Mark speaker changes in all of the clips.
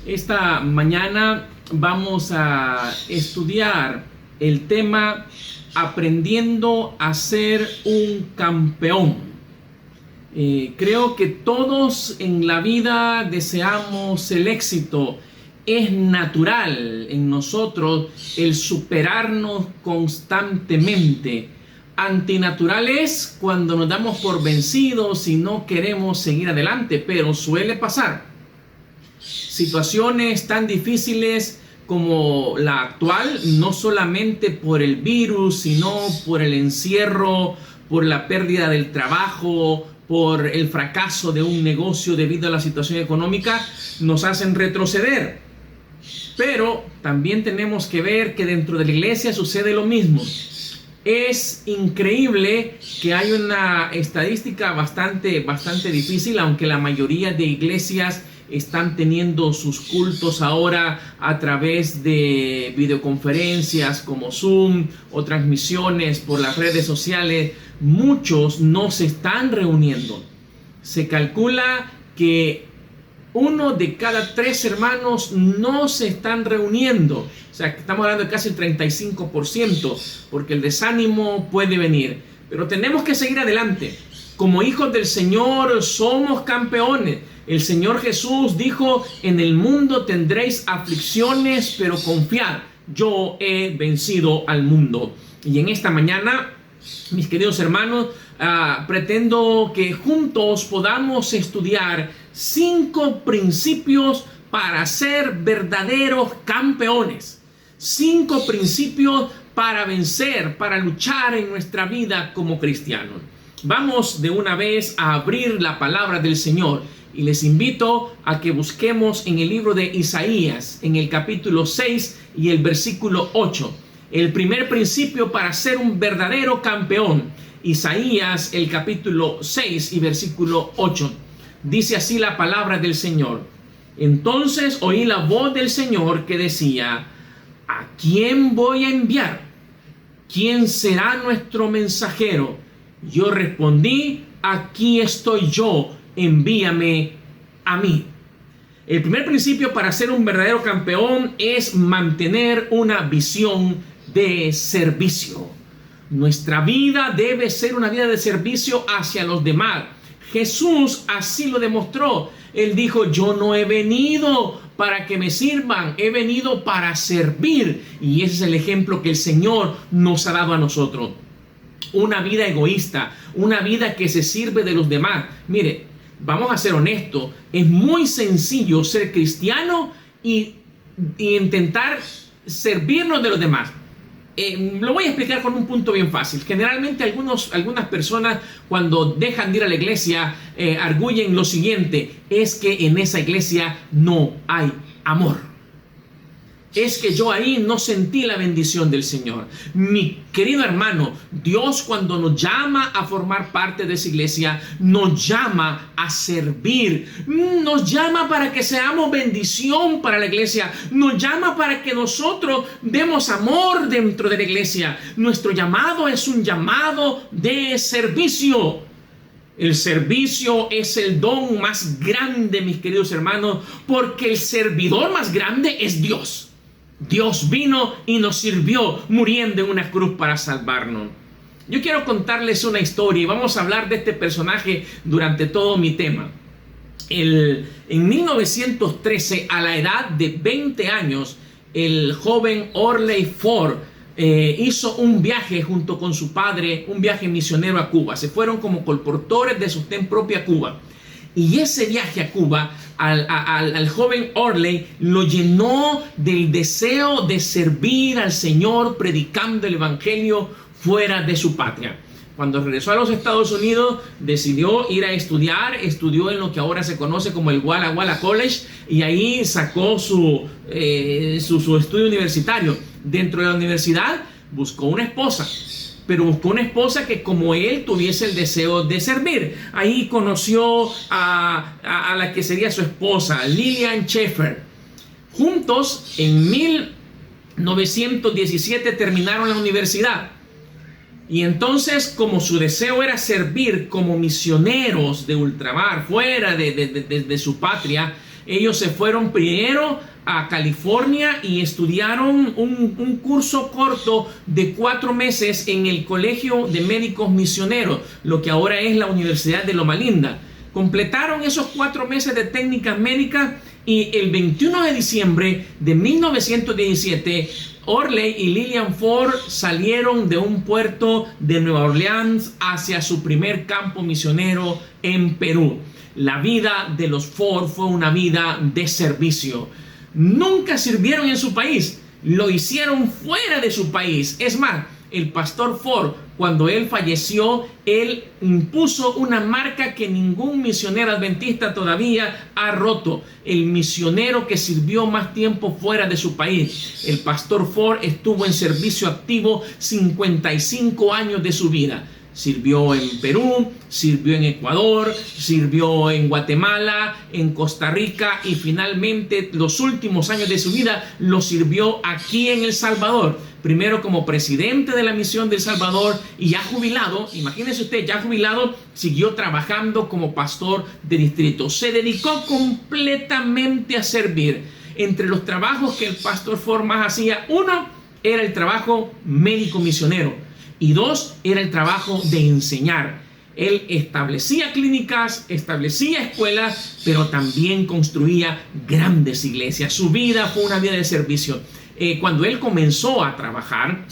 Speaker 1: Esta mañana vamos a estudiar el tema aprendiendo a ser un campeón. Creo que todos en la vida deseamos el éxito. Es natural en nosotros el superarnos constantemente. Antinatural es cuando nos damos por vencidos y no queremos seguir adelante, pero suele pasar. Situaciones tan difíciles como la actual, no solamente por el virus, sino por el encierro, por la pérdida del trabajo, por el fracaso de un negocio debido a la situación económica, nos hacen retroceder. Pero también tenemos que ver que dentro de la iglesia sucede lo mismo. Es increíble que hay una estadística bastante difícil, aunque la mayoría de iglesias están teniendo sus cultos ahora a través de videoconferencias como Zoom o transmisiones por las redes sociales. Muchos no se están reuniendo. Se calcula que 1 de cada 3 hermanos no se están reuniendo. O sea, que estamos hablando de casi el 35%, porque el desánimo puede venir. Pero tenemos que seguir adelante. Como hijos del Señor somos campeones. El Señor Jesús dijo: en el mundo tendréis aflicciones, pero confiad, yo he vencido al mundo. Y en esta mañana, mis queridos hermanos, pretendo que juntos podamos estudiar 5 principios para ser verdaderos campeones. 5 principios para vencer, para luchar en nuestra vida como cristianos. Vamos de una vez a abrir la palabra del Señor y les invito a que busquemos en el libro de Isaías, en el capítulo 6 y el versículo 8. El primer principio para ser un verdadero campeón. Isaías, el capítulo 6 y versículo 8. Dice así la palabra del Señor: entonces oí la voz del Señor que decía: ¿a quién voy a enviar? ¿Quién será nuestro mensajero? Yo respondí: aquí estoy yo, envíame a mí. El primer principio para ser un verdadero campeón es mantener una visión de servicio. Nuestra vida debe ser una vida de servicio hacia los demás. Jesús así lo demostró. Él dijo: yo no he venido para que me sirvan, he venido para servir. Y ese es el ejemplo que el Señor nos ha dado a nosotros. Una vida egoísta, una vida que se sirve de los demás. Mire, vamos a ser honestos, es muy sencillo ser cristiano y intentar servirnos de los demás. Lo voy a explicar con un punto bien fácil. Generalmente algunas personas, cuando dejan de ir a la iglesia, arguyen lo siguiente: es que en esa iglesia no hay amor. Es que yo ahí no sentí la bendición del Señor. Mi querido hermano, Dios, cuando nos llama a formar parte de esa iglesia, nos llama a servir. Nos llama para que seamos bendición para la iglesia. Nos llama para que nosotros demos amor dentro de la iglesia. Nuestro llamado es un llamado de servicio. El servicio es el don más grande, mis queridos hermanos, porque el servidor más grande es Dios. Dios vino y nos sirvió muriendo en una cruz para salvarnos. Yo quiero contarles una historia y vamos a hablar de este personaje durante todo mi tema. En 1913, a la edad de 20 años, el joven Orley Ford hizo un viaje junto con su padre, un viaje misionero a Cuba. Se fueron como colportores de sostén propio a Cuba. Y ese viaje a Cuba, al joven Orley, lo llenó del deseo de servir al Señor predicando el evangelio fuera de su patria. Cuando regresó a los Estados Unidos, decidió ir a estudiar. Estudió en lo que ahora se conoce como el Walla Walla College, y ahí sacó su estudio universitario. Dentro de la universidad buscó una esposa, pero buscó una esposa que, como él, tuviese el deseo de servir. Ahí conoció a la que sería su esposa, Lillian Schaefer. Juntos, en 1917, terminaron la universidad. Y entonces, como su deseo era servir como misioneros de ultramar, fuera de su patria, Ellos se fueron primero a California y estudiaron un curso corto de 4 meses en el Colegio de Médicos Misioneros, lo que ahora es la Universidad de Loma Linda. Completaron esos 4 meses de técnicas médicas y el 21 de diciembre de 1917, Orley y Lillian Ford salieron de un puerto de Nueva Orleans hacia su primer campo misionero en Perú. La vida de los Ford fue una vida de servicio. Nunca sirvieron en su país, lo hicieron fuera de su país. Es más, el pastor Ford, cuando él falleció, él impuso una marca que ningún misionero adventista todavía ha roto: el misionero que sirvió más tiempo fuera de su país. El pastor Ford estuvo en servicio activo 55 años de su vida. Sirvió en Perú, sirvió en Ecuador, sirvió en Guatemala, en Costa Rica y finalmente los últimos años de su vida los sirvió aquí en El Salvador. Primero como presidente de la misión de El Salvador y ya jubilado, imagínese usted, ya jubilado, siguió trabajando como pastor de distrito. Se dedicó completamente a servir. Entre los trabajos que el pastor Ford más hacía, uno era el trabajo médico misionero. Y 2, era el trabajo de enseñar. Él establecía clínicas, establecía escuelas, pero también construía grandes iglesias. Su vida fue una vida de servicio. Cuando él comenzó a trabajar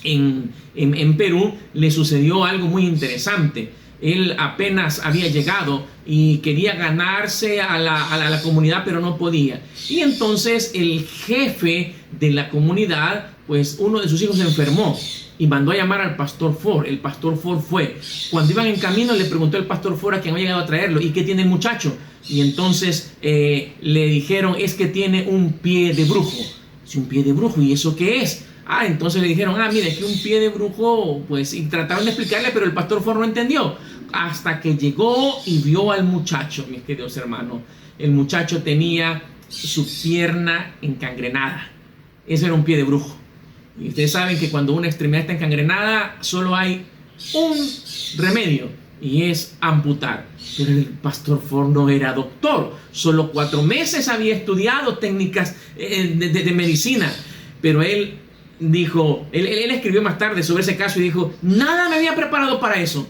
Speaker 1: en Perú, le sucedió algo muy interesante. Él apenas había llegado y quería ganarse a la comunidad, pero no podía. Y entonces el jefe de la comunidad, pues uno de sus hijos se enfermó y mandó a llamar al pastor Ford. El pastor Ford fue. Cuando iban en camino, le preguntó el pastor Ford a quien había llegado a traerlo: ¿y qué tiene el muchacho? Y entonces le dijeron: es que tiene un pie de brujo. ¿Sí, un pie de brujo? ¿Y eso qué es? Entonces le dijeron: mire, que un pie de brujo, pues, y trataron de explicarle, pero el pastor Ford no entendió. Hasta que llegó y vio al muchacho, mis queridos hermanos. El muchacho tenía su pierna encangrenada. Ese era un pie de brujo. Y ustedes saben que cuando una extremidad está encangrenada, solo hay un remedio, y es amputar. Pero el pastor Ford no era doctor. Solo 4 meses había estudiado técnicas de medicina. Pero él dijo, él escribió más tarde sobre ese caso y dijo: nada me había preparado para eso.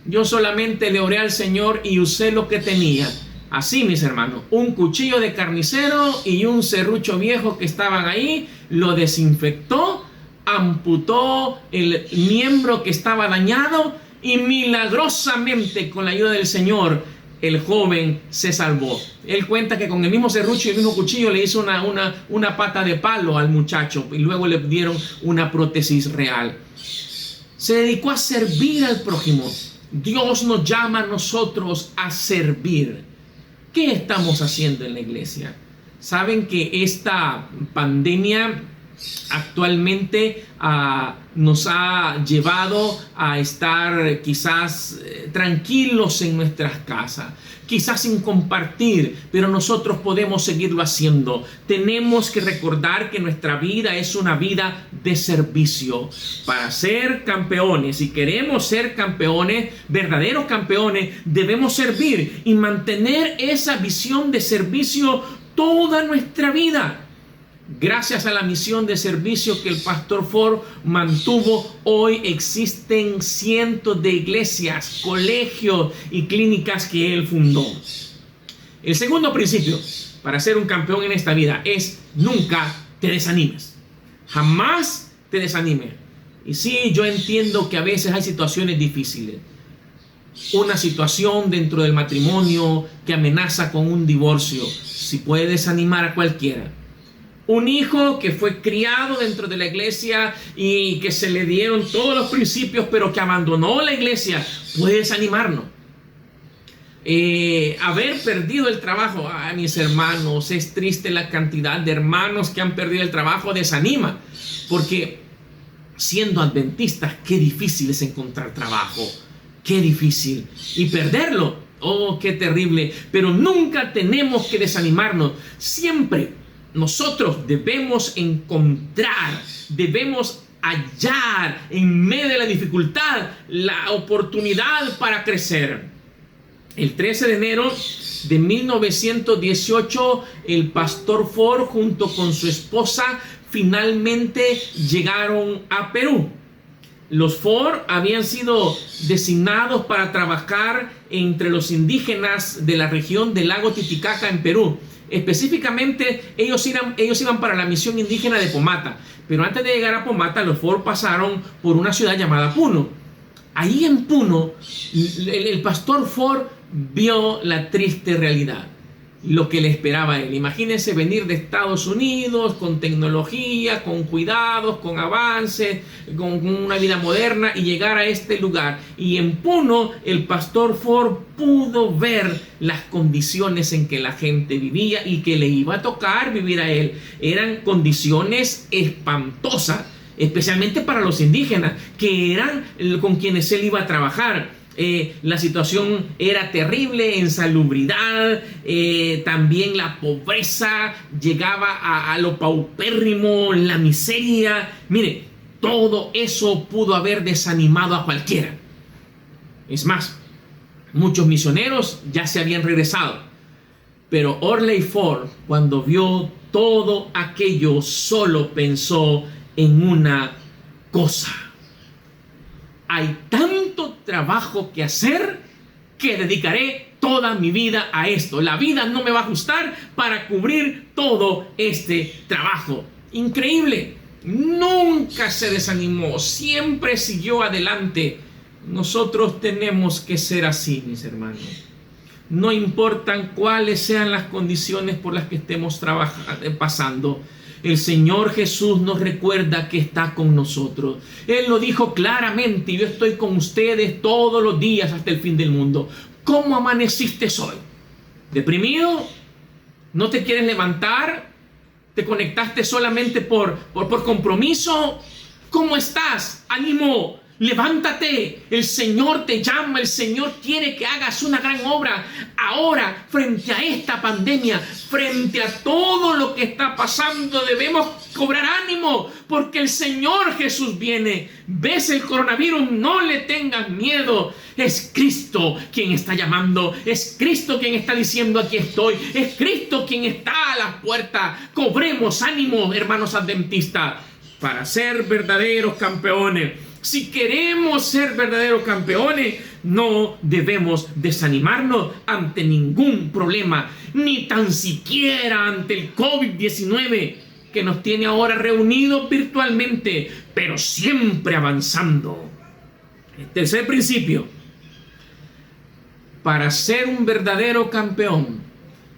Speaker 1: Yo solamente le oré al Señor y usé lo que tenía. Así, mis hermanos, un cuchillo de carnicero y un serrucho viejo que estaban ahí, lo desinfectó, amputó el miembro que estaba dañado y milagrosamente, con la ayuda del Señor, el joven se salvó. Él cuenta que con el mismo serrucho y el mismo cuchillo le hizo una pata de palo al muchacho y luego le dieron una prótesis real. Se dedicó a servir al prójimo. Dios nos llama a nosotros a servir. ¿Qué estamos haciendo en la iglesia? Saben que esta pandemia actualmente nos ha llevado a estar quizás tranquilos en nuestras casas, quizás sin compartir, pero nosotros podemos seguirlo haciendo. Tenemos que recordar que nuestra vida es una vida de servicio. Para ser campeones, si queremos ser campeones, verdaderos campeones, debemos servir y mantener esa visión de servicio toda nuestra vida. Gracias a la misión de servicio que el pastor Ford mantuvo, hoy existen cientos de iglesias, colegios y clínicas que él fundó. El segundo principio para ser un campeón en esta vida es: nunca te desanimes. Jamás te desanimes. Y sí, yo entiendo que a veces hay situaciones difíciles. Una situación dentro del matrimonio que amenaza con un divorcio, si puede desanimar a cualquiera. Un hijo que fue criado dentro de la iglesia y que se le dieron todos los principios, pero que abandonó la iglesia, puede desanimarnos. Haber perdido el trabajo, mis hermanos, es triste la cantidad de hermanos que han perdido el trabajo, desanima, porque siendo adventistas, qué difícil es encontrar trabajo, qué difícil, y perderlo, oh, qué terrible. Pero nunca tenemos que desanimarnos. Siempre nosotros debemos encontrar, debemos hallar en medio de la dificultad la oportunidad para crecer. El 13 de enero de 1918, el pastor Ford junto con su esposa finalmente llegaron a Perú. Los Ford habían sido designados para trabajar entre los indígenas de la región del lago Titicaca en Perú. Específicamente, ellos iban para la misión indígena de Pomata. Pero antes de llegar a Pomata, los Ford pasaron por una ciudad llamada Puno. Ahí en Puno, el pastor Ford vio la triste realidad, lo que le esperaba a él. Imagínense venir de Estados Unidos con tecnología, con cuidados, con avances, con una vida moderna, y llegar a este lugar. Y en Puno el pastor Ford pudo ver las condiciones en que la gente vivía y que le iba a tocar vivir a él. Eran condiciones espantosas, especialmente para los indígenas, que eran con quienes él iba a trabajar. La situación era terrible en salubridad, también la pobreza llegaba a lo paupérrimo, la miseria. Mire, todo eso pudo haber desanimado a cualquiera. Es más, muchos misioneros ya se habían regresado, pero Orley Ford, cuando vio todo aquello, solo pensó en una cosa: hay tanto trabajo que hacer que dedicaré toda mi vida a esto. La vida no me va a ajustar para cubrir todo este trabajo. Increíble. Nunca se desanimó, siempre siguió adelante. Nosotros tenemos que ser así, mis hermanos. No importan cuáles sean las condiciones por las que estemos pasando. El Señor Jesús nos recuerda que está con nosotros. Él lo dijo claramente: yo estoy con ustedes todos los días hasta el fin del mundo. ¿Cómo amaneciste hoy? ¿Deprimido? ¿No te quieres levantar? ¿Te conectaste solamente por compromiso? ¿Cómo estás? ¡Ánimo! Levántate, el Señor te llama, el Señor quiere que hagas una gran obra. Ahora, frente a esta pandemia, frente a todo lo que está pasando, debemos cobrar ánimo, porque el Señor Jesús viene. ¿Ves el coronavirus? No le tengas miedo. Es Cristo quien está llamando, es Cristo quien está diciendo: aquí estoy, es Cristo quien está a la puerta. Cobremos ánimo, hermanos adventistas, para ser verdaderos campeones. Si queremos ser verdaderos campeones, no debemos desanimarnos ante ningún problema, ni tan siquiera ante el COVID-19 que nos tiene ahora reunidos virtualmente, pero siempre avanzando. El tercer principio: para ser un verdadero campeón,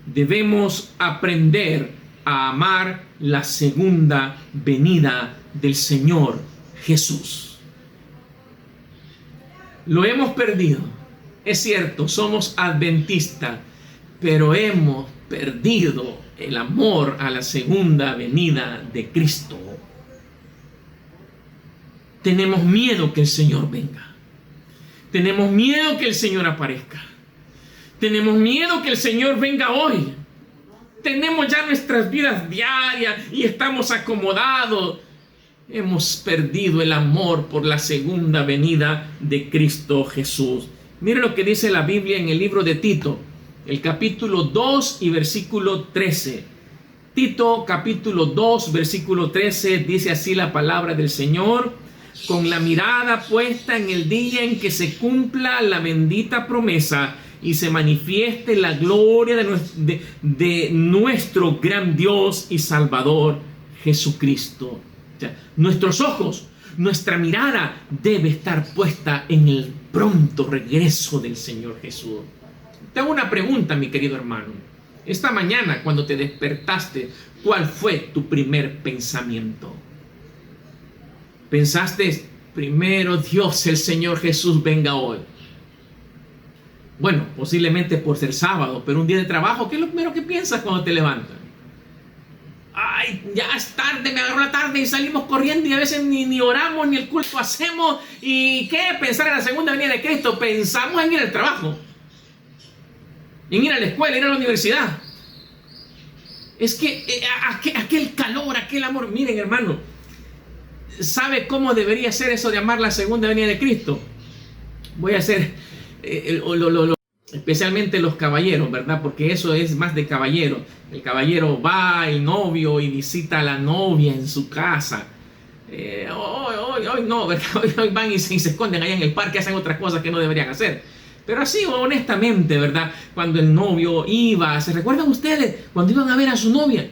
Speaker 1: debemos aprender a amar la segunda venida del Señor Jesús. Lo hemos perdido, es cierto, somos adventistas, pero hemos perdido el amor a la segunda venida de Cristo. Tenemos miedo que el Señor venga. Tenemos miedo que el Señor aparezca. Tenemos miedo que el Señor venga hoy. Tenemos ya nuestras vidas diarias y estamos acomodados. Hemos perdido el amor por la segunda venida de Cristo Jesús. Mire lo que dice la Biblia en el libro de Tito, el capítulo 2 y versículo 13. Tito capítulo 2 versículo 13 dice así la palabra del Señor: con la mirada puesta en el día en que se cumpla la bendita promesa y se manifieste la gloria de nuestro gran Dios y Salvador Jesucristo. Nuestros ojos, nuestra mirada debe estar puesta en el pronto regreso del Señor Jesús. Te hago una pregunta, mi querido hermano. Esta mañana, cuando te despertaste, ¿cuál fue tu primer pensamiento? ¿Pensaste primero: Dios, el Señor Jesús venga hoy? Bueno, posiblemente por ser sábado, pero un día de trabajo, ¿qué es lo primero que piensas cuando te levantas? Ay, ya es tarde, me agarró la tarde y salimos corriendo y a veces ni oramos ni el culto hacemos. ¿Y qué? Pensar en la segunda venida de Cristo. Pensamos en ir al trabajo, en ir a la escuela, ir a la universidad. Es que aquel calor, aquel amor. Miren, hermano, ¿sabe cómo debería ser eso de amar la segunda venida de Cristo? Voy a hacer especialmente los caballeros, ¿verdad? Porque eso es más de caballero. El caballero va, el novio, y visita a la novia en su casa. Hoy no, ¿verdad? Hoy van y se esconden allá en el parque, hacen otras cosas que no deberían hacer. Pero así, honestamente, ¿verdad? Cuando el novio iba, ¿se recuerdan ustedes cuando iban a ver a su novia?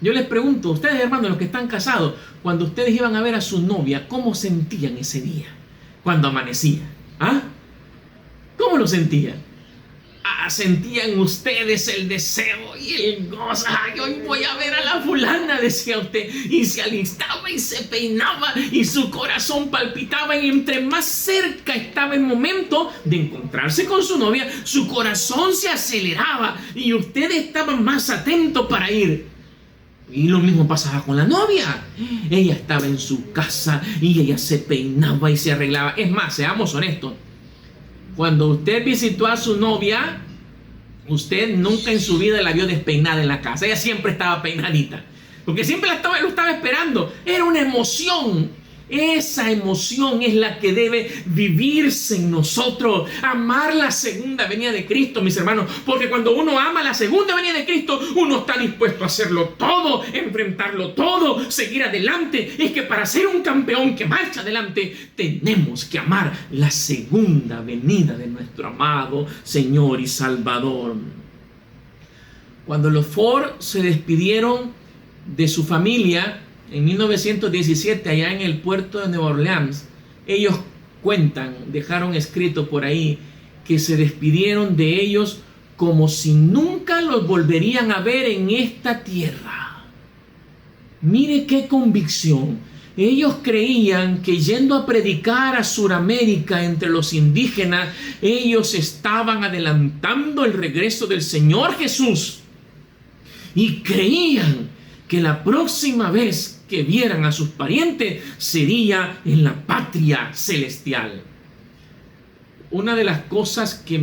Speaker 1: Yo les pregunto, ustedes hermanos, los que están casados, cuando ustedes iban a ver a su novia, ¿cómo sentían ese día? Cuando amanecía, ¿ah? ¿Cómo lo sentían? Sentían ustedes el deseo y el gozo. Ay, hoy voy a ver a la fulana, decía usted, y se alistaba y se peinaba y su corazón palpitaba, y entre más cerca estaba el momento de encontrarse con su novia, su corazón se aceleraba y usted estaba más atento para ir. Y lo mismo pasaba con la novia. Ella estaba en su casa y ella se peinaba y se arreglaba. Es más, seamos honestos, cuando usted visitó a su novia, usted nunca en su vida la vio despeinada en la casa. Ella siempre estaba peinadita, porque siempre lo estaba esperando. Era una emoción. Esa emoción es la que debe vivirse en nosotros. Amar la segunda venida de Cristo, mis hermanos. Porque cuando uno ama la segunda venida de Cristo, uno está dispuesto a hacerlo todo, enfrentarlo todo, seguir adelante. Es que para ser un campeón que marcha adelante, tenemos que amar la segunda venida de nuestro amado Señor y Salvador. Cuando los Ford se despidieron de su familia en 1917, allá en el puerto de Nueva Orleans, ellos cuentan, dejaron escrito por ahí, que se despidieron de ellos como si nunca los volverían a ver en esta tierra. Mire qué convicción. Ellos creían que yendo a predicar a Sudamérica entre los indígenas, ellos estaban adelantando el regreso del Señor Jesús. Y creían que la próxima vez que vieran a sus parientes sería en la patria celestial. Una de las cosas que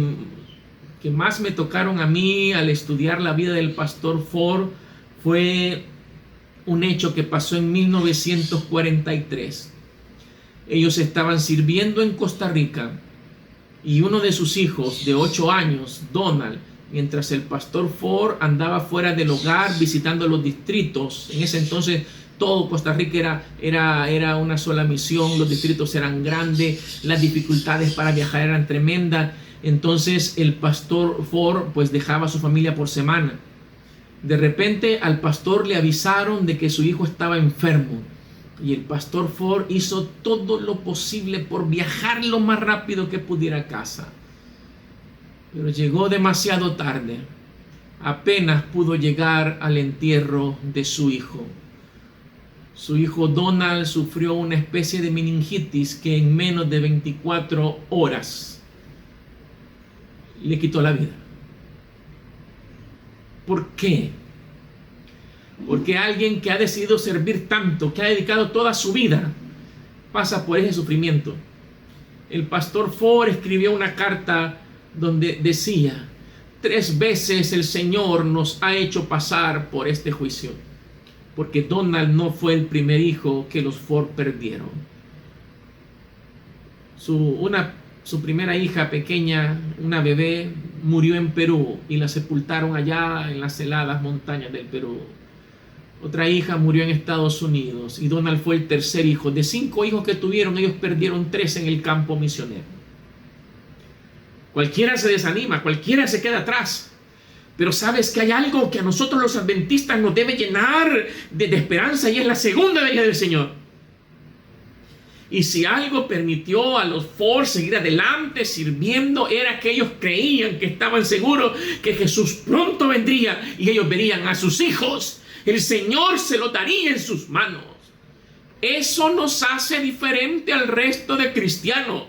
Speaker 1: más me tocaron a mí al estudiar la vida del pastor Ford fue un hecho que pasó en 1943. Ellos estaban sirviendo en Costa Rica y uno de sus hijos de 8 años, Donald, mientras el pastor Ford andaba fuera del hogar visitando los distritos. En ese entonces todo Costa Rica era una sola misión, los distritos eran grandes, las dificultades para viajar eran tremendas. Entonces el pastor Ford pues dejaba a su familia por semana. De repente al pastor le avisaron de que su hijo estaba enfermo, y el pastor Ford hizo todo lo posible por viajar lo más rápido que pudiera a casa. Pero llegó demasiado tarde. Apenas pudo llegar al entierro de su hijo. Su hijo Donald sufrió una especie de meningitis que en menos de 24 horas le quitó la vida. ¿Por qué? Porque alguien que ha decidido servir tanto, que ha dedicado toda su vida, pasa por ese sufrimiento. El pastor Ford escribió una carta donde decía: 3 veces el Señor nos ha hecho pasar por este juicio, porque Donald no fue el primer hijo que los Ford perdieron. Su primera hija pequeña, una bebé, murió en Perú y la sepultaron allá en las heladas montañas del Perú. Otra hija murió en Estados Unidos y Donald fue el tercer hijo. De 5 hijos que tuvieron, ellos perdieron 3 en el campo misionero. Cualquiera se desanima, cualquiera se queda atrás. Pero sabes que hay algo que a nosotros los adventistas nos debe llenar de esperanza, y es la segunda venida del Señor. Y si algo permitió a los Ford seguir adelante sirviendo, era que ellos creían que estaban seguros que Jesús pronto vendría y ellos verían a sus hijos. El Señor se los daría en sus manos. Eso nos hace diferente al resto de cristianos.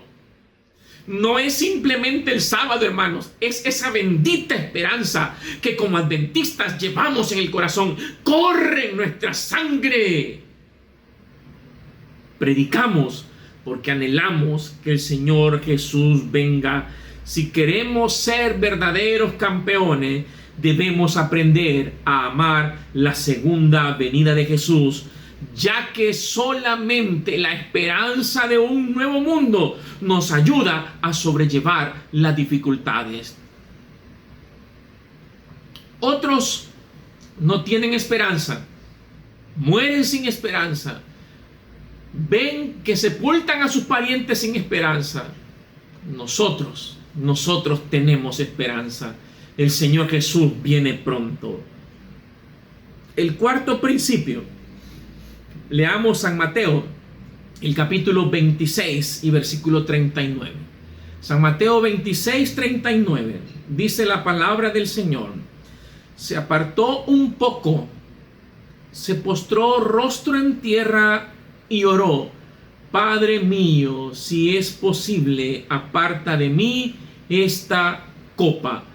Speaker 1: No es simplemente el sábado, hermanos, es esa bendita esperanza que como adventistas llevamos en el corazón. Corre en nuestra sangre. Predicamos porque anhelamos que el Señor Jesús venga. Si queremos ser verdaderos campeones, debemos aprender a amar la segunda venida de Jesús, ya que solamente la esperanza de un nuevo mundo nos ayuda a sobrellevar las dificultades. Otros no tienen esperanza, mueren sin esperanza, ven que sepultan a sus parientes sin esperanza. Nosotros tenemos esperanza. El Señor Jesús viene pronto. El cuarto principio, leamos San Mateo, el capítulo 26 y versículo 39. San Mateo 26, 39, dice la palabra del Señor: se apartó un poco, se postró rostro en tierra y oró: Padre mío, si es posible, aparta de mí esta copa,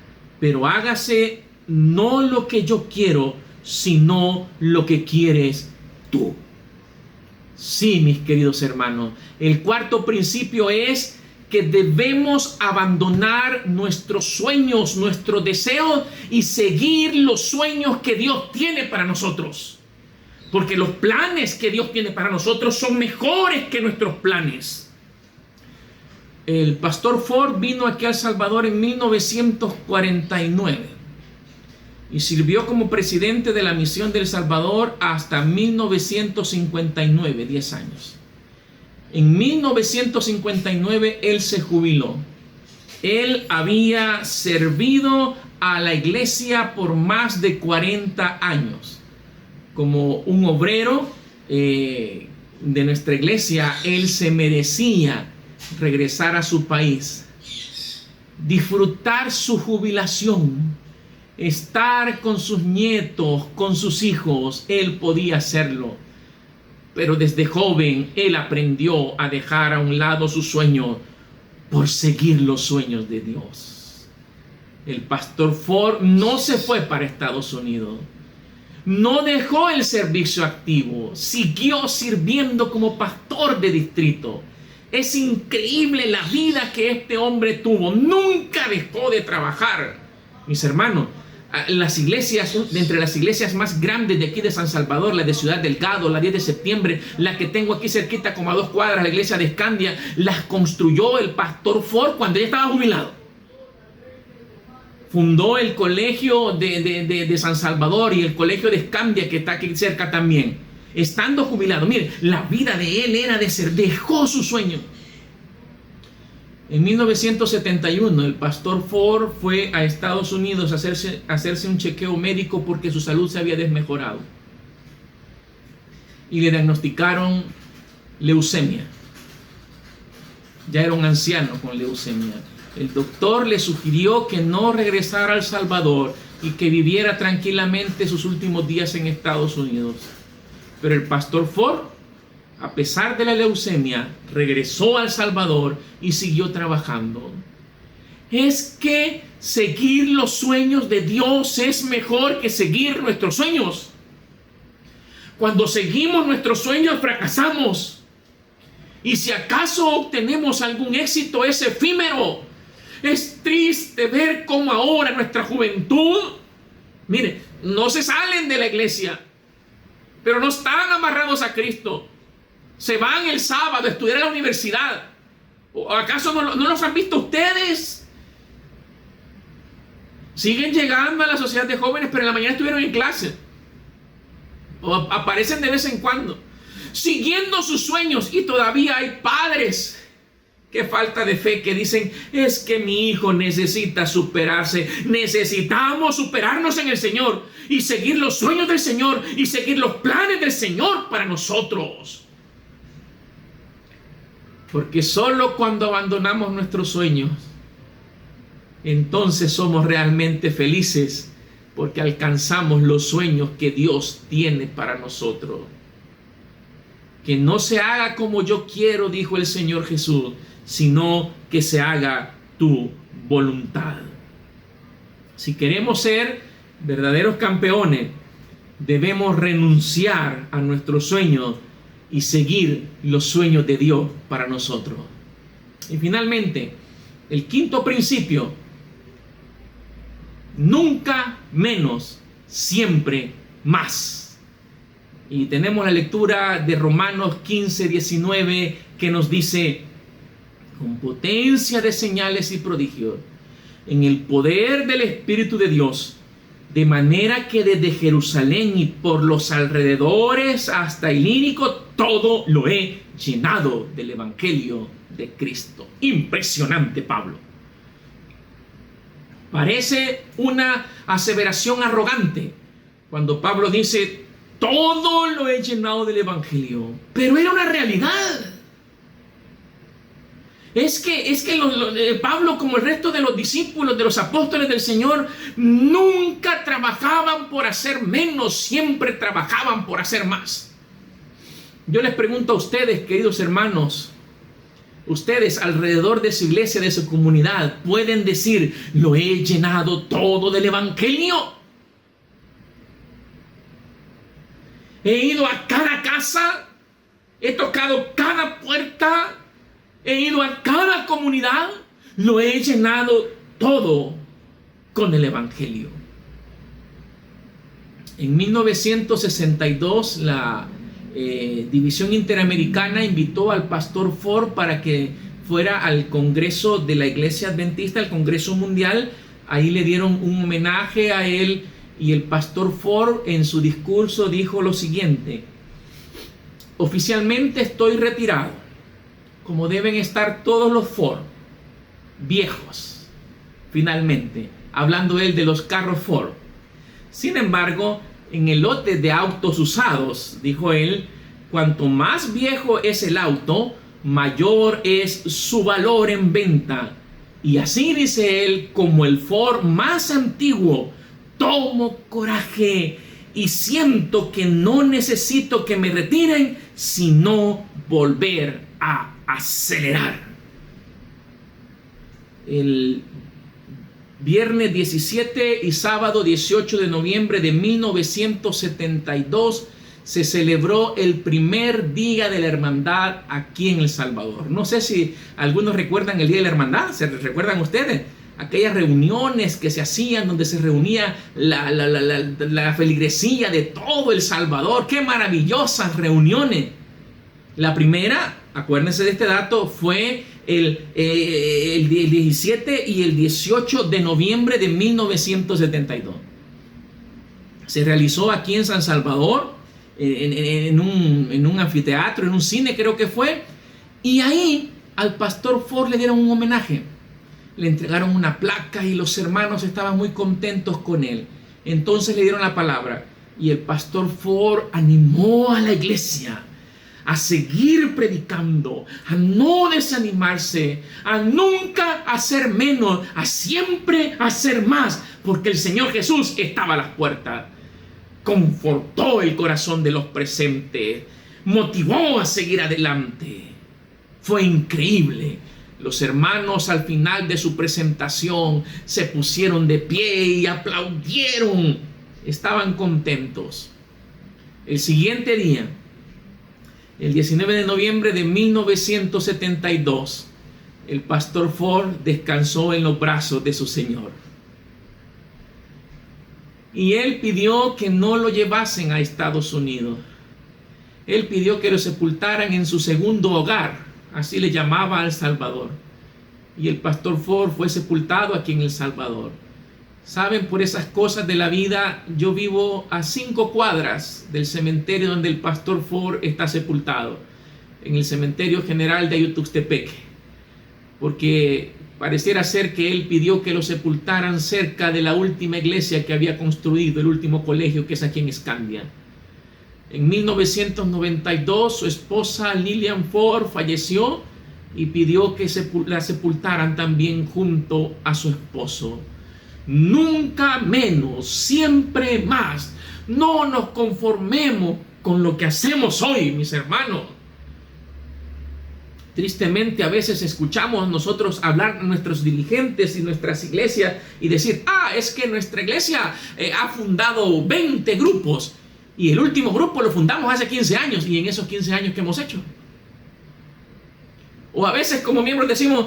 Speaker 1: pero hágase no lo que yo quiero, sino lo que quieres tú. Sí, mis queridos hermanos, el cuarto principio es que debemos abandonar nuestros sueños, nuestros deseos y seguir los sueños que Dios tiene para nosotros. Porque los planes que Dios tiene para nosotros son mejores que nuestros planes. El pastor Ford vino aquí a El Salvador en 1949 y sirvió como presidente de la misión de El Salvador hasta 1959, 10 años. En 1959 él se jubiló. Él había servido a la iglesia por más de 40 años. Como un obrero de nuestra iglesia, él se merecía regresar a su país, disfrutar su jubilación, estar con sus nietos, con sus hijos. Él podía hacerlo. Pero desde joven él aprendió a dejar a un lado su sueño por seguir los sueños de Dios. El pastor Ford no se fue para Estados Unidos. No dejó el servicio activo. Siguió sirviendo como pastor de distrito. Es increíble la vida que este hombre tuvo. Nunca dejó de trabajar. Mis hermanos, las iglesias, entre las iglesias más grandes de aquí de San Salvador, la de Ciudad Delgado, la 10 de septiembre, la que tengo aquí cerquita como a 2 cuadras, la iglesia de Escandia, las construyó el pastor Ford cuando ya estaba jubilado. Fundó el colegio de San Salvador y el colegio de Escandia, que está aquí cerca también, estando jubilado. Mire, la vida de él era dejó su sueño. En 1971 el pastor Ford fue a Estados Unidos a hacerse un chequeo médico porque su salud se había desmejorado y le diagnosticaron leucemia. Ya era un anciano con leucemia. El doctor le sugirió que no regresara a El Salvador y que viviera tranquilamente sus últimos días en Estados Unidos. Pero el pastor Ford, a pesar de la leucemia, regresó a El Salvador y siguió trabajando. Es que seguir los sueños de Dios es mejor que seguir nuestros sueños. Cuando seguimos nuestros sueños fracasamos. Y si acaso obtenemos algún éxito, es efímero. Es triste ver cómo ahora nuestra juventud, mire, no se salen de la iglesia, pero no están amarrados a Cristo. Se van el sábado a estudiar a la universidad. ¿O acaso no los han visto ustedes? Siguen llegando a la sociedad de jóvenes, pero en la mañana estuvieron en clase. O aparecen de vez en cuando, siguiendo sus sueños. Y todavía hay padres, qué falta de fe, que dicen: es que mi hijo necesita superarse. Necesitamos superarnos en el Señor y seguir los sueños del Señor y seguir los planes del Señor para nosotros. Porque solo cuando abandonamos nuestros sueños, entonces somos realmente felices, porque alcanzamos los sueños que Dios tiene para nosotros. Que no se haga como yo quiero, dijo el Señor Jesús, sino que se haga tu voluntad. Si queremos ser verdaderos campeones, debemos renunciar a nuestros sueños y seguir los sueños de Dios para nosotros. Y finalmente, el quinto principio: nunca menos, siempre más. Y tenemos la lectura de Romanos 15, 19, que nos dice: con potencia de señales y prodigios, en el poder del Espíritu de Dios, De manera que desde Jerusalén y por los alrededores hasta Ilírico, todo lo he llenado del Evangelio de Cristo. Impresionante, Pablo. Parece una aseveración arrogante cuando Pablo dice, todo lo he llenado del Evangelio. Pero era una realidad. Es que Pablo, como el resto de los discípulos, de los apóstoles del Señor, nunca trabajaban por hacer menos, siempre trabajaban por hacer más. Yo les pregunto a ustedes, queridos hermanos, ustedes alrededor de su iglesia, de su comunidad, ¿pueden decir, lo he llenado todo del Evangelio? He ido a cada casa, he tocado cada puerta, he ido a cada comunidad, lo he llenado todo con el Evangelio. En 1962, la División Interamericana invitó al pastor Ford para que fuera al Congreso de la Iglesia Adventista, al Congreso Mundial. Ahí le dieron un homenaje a él y el pastor Ford en su discurso dijo lo siguiente: oficialmente estoy retirado, como deben estar todos los Ford, viejos, finalmente, hablando él de los carros Ford. Sin embargo, en el lote de autos usados, dijo él, cuanto más viejo es el auto, mayor es su valor en venta. Y así, dice él, como el Ford más antiguo, tomo coraje y siento que no necesito que me retiren, sino volver a acelerar. El viernes 17 y sábado 18 de noviembre de 1972 se celebró el primer Día de la Hermandad aquí en El Salvador. No sé si algunos recuerdan el Día de la Hermandad. ¿Se recuerdan ustedes? Aquellas reuniones que se hacían donde se reunía la feligresía de todo El Salvador. ¡Qué maravillosas reuniones! La primera, acuérdense de este dato, fue el 17 y el 18 de noviembre de 1972. Se realizó aquí en San Salvador, en un anfiteatro, en un cine creo que fue, y ahí al pastor Ford le dieron un homenaje. Le entregaron una placa y los hermanos estaban muy contentos con él. Entonces le dieron la palabra y el pastor Ford animó a la iglesia a seguir predicando, a no desanimarse, a nunca hacer menos, a siempre hacer más, porque el Señor Jesús estaba a las puertas. Confortó el corazón de los presentes, motivó a seguir adelante. Fue increíble. Los hermanos al final de su presentación se pusieron de pie y aplaudieron. Estaban contentos. El siguiente día, el 19 de noviembre de 1972, el pastor Ford descansó en los brazos de su Señor. Y él pidió que no lo llevasen a Estados Unidos. Él pidió que lo sepultaran en su segundo hogar, así le llamaba a El Salvador. Y el pastor Ford fue sepultado aquí en El Salvador. Saben, por esas cosas de la vida, yo vivo a 5 cuadras del cementerio donde el pastor Ford está sepultado, en el cementerio general de Ayutuxtepec, porque pareciera ser que él pidió que lo sepultaran cerca de la última iglesia que había construido, el último colegio que es aquí en Escandia. En 1992 su esposa Lillian Ford falleció y pidió que la sepultaran también junto a su esposo. Nunca menos, siempre más. No nos conformemos con lo que hacemos hoy, mis hermanos. Tristemente a veces escuchamos nosotros hablar a nuestros dirigentes y nuestras iglesias y decir, es que nuestra iglesia ha fundado 20 grupos y el último grupo lo fundamos hace 15 años y en esos 15 años ¿qué hemos hecho? O a veces como miembros decimos,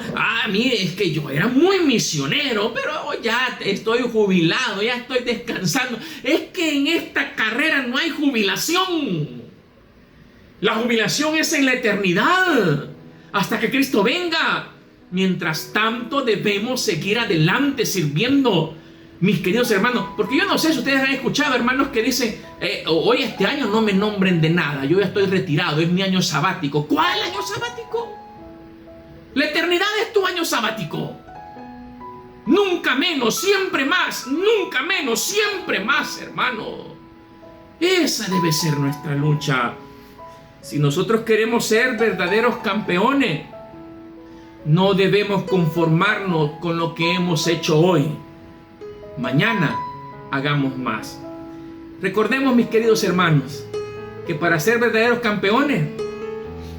Speaker 1: mire, es que yo era muy misionero, pero ya estoy jubilado, ya estoy descansando. Es que en esta carrera no hay jubilación. La jubilación es en la eternidad, hasta que Cristo venga. Mientras tanto debemos seguir adelante sirviendo. mis queridos hermanos, porque yo no sé si ustedes han escuchado hermanos que dicen, hoy este año no me nombren de nada, yo ya estoy retirado, es mi año sabático. ¿Cuál año sabático? La eternidad es tu año sabático. Nunca menos, siempre más, nunca menos, siempre más, hermano. Esa debe ser nuestra lucha. Si nosotros queremos ser verdaderos campeones, no debemos conformarnos con lo que hemos hecho hoy. Mañana hagamos más. Recordemos, mis queridos hermanos, que para ser verdaderos campeones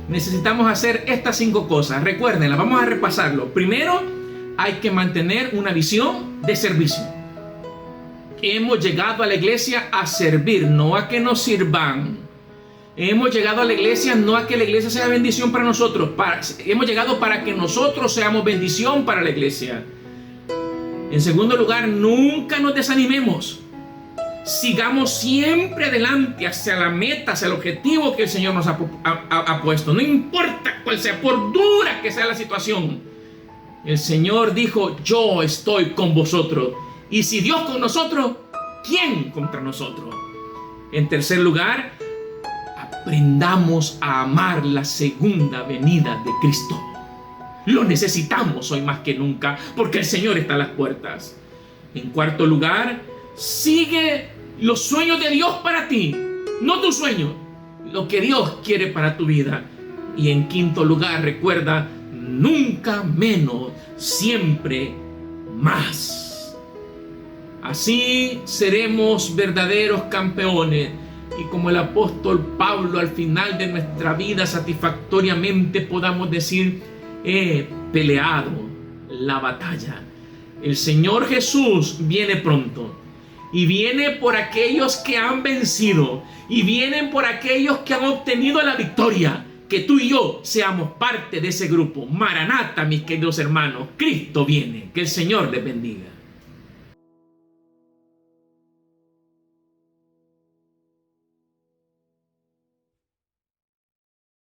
Speaker 1: necesitamos hacer estas 5 cosas. Recuérdenlas, vamos a repasarlo. Primero, hay que mantener una visión de servicio. Hemos llegado a la iglesia a servir, no a que nos sirvan. Hemos llegado a la iglesia no a que la iglesia sea bendición para nosotros. Hemos llegado para que nosotros seamos bendición para la iglesia. En segundo lugar, nunca nos desanimemos. Sigamos siempre adelante hacia la meta, hacia el objetivo que el Señor nos ha puesto. No importa cuál sea, por dura que sea la situación. El Señor dijo, yo estoy con vosotros. Y si Dios con nosotros, ¿quién contra nosotros? En tercer lugar, aprendamos a amar la segunda venida de Cristo. Lo necesitamos hoy más que nunca, porque el Señor está a las puertas. En cuarto lugar, sigue los sueños de Dios para ti, no tus sueños, lo que Dios quiere para tu vida. Y en quinto lugar, recuerda, nunca menos, siempre más. Así seremos verdaderos campeones. Y como el apóstol Pablo al final de nuestra vida satisfactoriamente podamos decir, he peleado la batalla. El Señor Jesús viene pronto. Y viene por aquellos que han vencido. Y vienen por aquellos que han obtenido la victoria. Que tú y yo seamos parte de ese grupo. Maranata, mis queridos hermanos. Cristo viene. Que el Señor les bendiga.